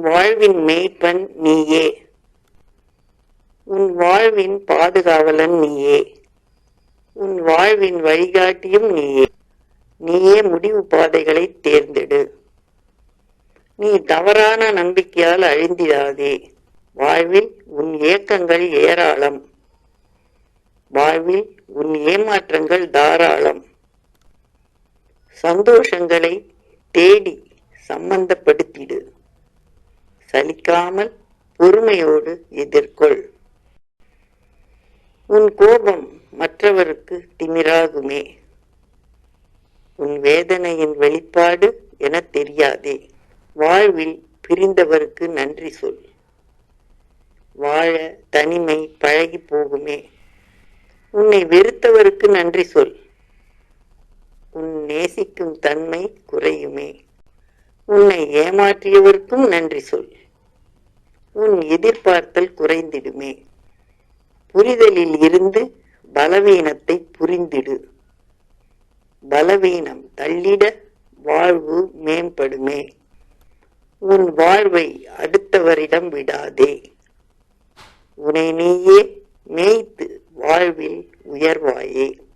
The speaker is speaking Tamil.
வாழ்வின் மேய்ப்பன் நீயே. உன் வாழ்வின் பாதுகாவலன் நீயே. உன் வாழ்வின் வழிகாட்டியும் நீயே. நீயே முடிவு பாதைகளை தேர்ந்தெடு. நீ தவறான நம்பிக்கையால் அழிந்திடாதே. வாழ்வில் உன் ஏக்கங்கள் ஏராளம். வாழ்வில் உன் ஏமாற்றங்கள் தாராளம். சந்தோஷங்களை தேடி சம்பந்தப்படுத்திடு. சலிக்காமல் பொறுமையோடு எதிர்கொள். உன் கோபம் மற்றவருக்கு திமிராகுமே. உன் வேதனையின் வெளிப்பாடு என தெரியாதே. வாழ்வில் பிரிந்தவருக்கு நன்றி சொல். வாழ தனிமை பழகி போகுமே. உன்னை வெறுத்தவருக்கு நன்றி சொல். உன் நேசிக்கும் தன்மை குறையுமே. உன்னை ஏமாற்றியவருக்கும் நன்றி சொல். உன் எதிர்பார்த்தல் குறைந்திடுமே. புரிதலில் இருந்து பலவீனத்தை புரிந்திடு. பலவீனம் தள்ளிட வாழ்வு மேம்படுமே. உன் வாழ்வை அடுத்தவரிடம் விடாதே. உன்னை நீயே மேய்த்து வாழ்வில் உயர்வாயே.